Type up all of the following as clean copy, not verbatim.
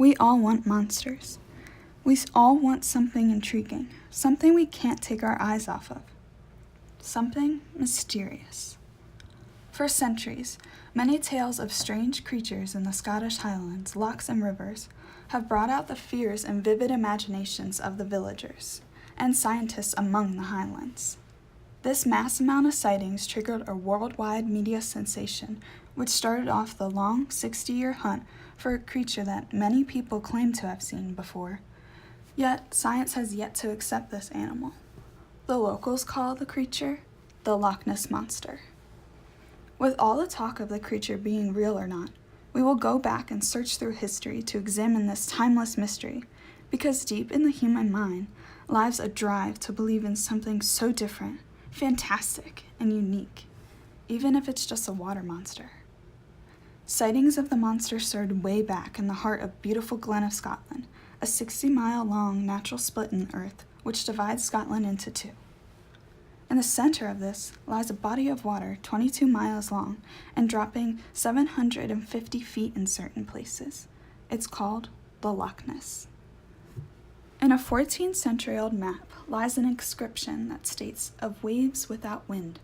We all want monsters. We all want something intriguing, something we can't take our eyes off of, something mysterious. For centuries, many tales of strange creatures in the Scottish Highlands, lochs, and rivers have brought out the fears and vivid imaginations of the villagers and scientists among the Highlands. This mass amount of sightings triggered a worldwide media sensation, which started off the long 60-year hunt for a creature that many people claim to have seen before. Yet, science has yet to accept this animal. The locals call the creature the Loch Ness Monster. With all the talk of the creature being real or not, we will go back and search through history to examine this timeless mystery, because deep in the human mind lies a drive to believe in something so different, fantastic, and unique, even if it's just a water monster. Sightings of the monster started way back in the heart of beautiful Glen of Scotland, a 60-mile-long natural split in the earth which divides Scotland into two. In the center of this lies a body of water 22 miles long and dropping 750 feet in certain places. It's called the Loch Ness. In a 14th-century-old map lies an inscription that states of waves without wind,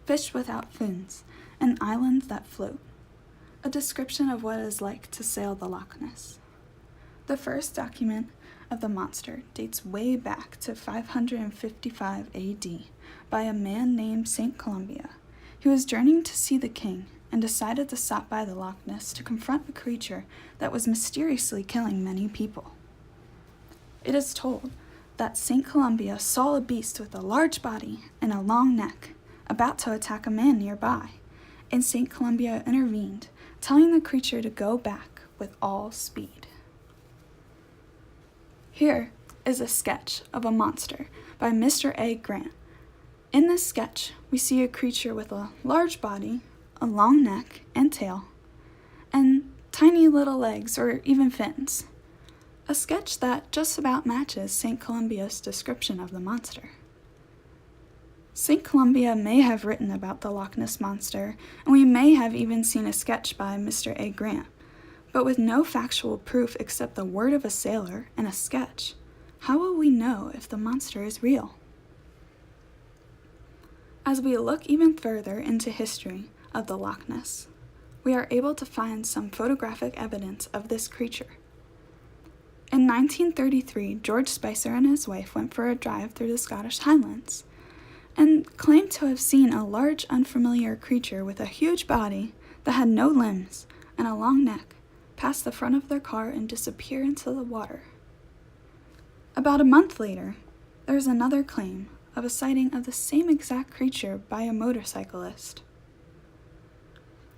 fish without fins, and islands that float. A description of what it is like to sail the Loch Ness. The first document of the monster dates way back to 555 AD by a man named St. Columbia. He was journeying to see the king and decided to stop by the Loch Ness to confront a creature that was mysteriously killing many people. It is told that St. Columbia saw a beast with a large body and a long neck about to attack a man nearby, and St. Columbia intervened, telling the creature to go back with all speed. Here is a sketch of a monster by Mr. A. Grant. In this sketch, we see a creature with a large body, a long neck and tail, and tiny little legs or even fins. A sketch that just about matches St. Columbia's description of the monster. St. Columbia may have written about the Loch Ness Monster, and we may have even seen a sketch by Mr. A. Grant, but with no factual proof except the word of a sailor and a sketch, how will we know if the monster is real? As we look even further into history of the Loch Ness, we are able to find some photographic evidence of this creature. In 1933, George Spicer and his wife went for a drive through the Scottish Highlands and claimed to have seen a large, unfamiliar creature with a huge body that had no limbs and a long neck pass the front of their car and disappear into the water. About a month later, there is another claim of a sighting of the same exact creature by a motorcyclist.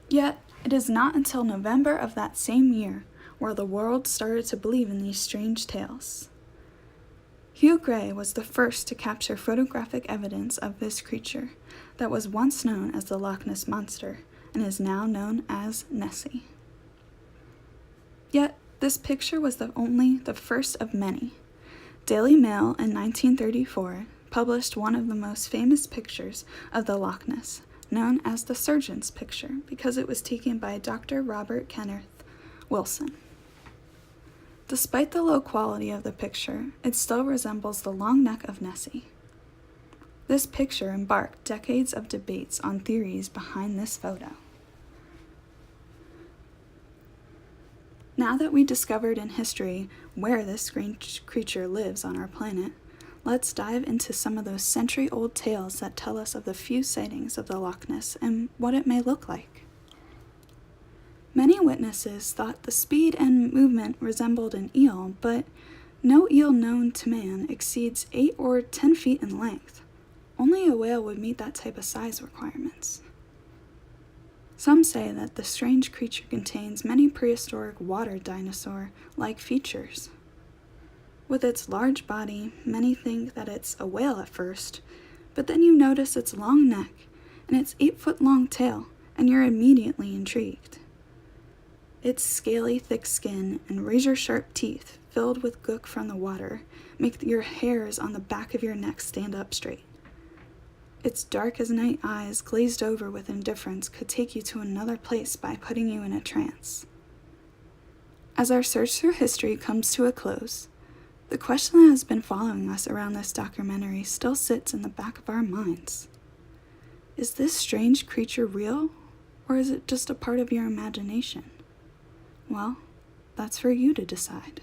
Yet, it is not until November of that same year where the world started to believe in these strange tales. Hugh Gray was the first to capture photographic evidence of this creature that was once known as the Loch Ness Monster and is now known as Nessie. Yet, this picture was only the first of many. Daily Mail in 1934 published one of the most famous pictures of the Loch Ness, known as the Surgeon's Picture, because it was taken by Dr. Robert Kenneth Wilson. Despite the low quality of the picture, it still resembles the long neck of Nessie. This picture embarked decades of debates on theories behind this photo. Now that we discovered in history where this strange creature lives on our planet, let's dive into some of those century-old tales that tell us of the few sightings of the Loch Ness and what it may look like. Many witnesses thought the speed and movement resembled an eel, but no eel known to man exceeds 8 or 10 feet in length. Only a whale would meet that type of size requirements. Some say that the strange creature contains many prehistoric water dinosaur-like features. With its large body, many think that it's a whale at first, but then you notice its long neck and its 8-foot-long tail, and you're immediately intrigued. Its scaly, thick skin and razor-sharp teeth, filled with gook from the water, make your hairs on the back of your neck stand up straight. Its dark-as-night eyes, glazed over with indifference, could take you to another place by putting you in a trance. As our search through history comes to a close, the question that has been following us around this documentary still sits in the back of our minds. Is this strange creature real, or is it just a part of your imagination? Well, that's for you to decide.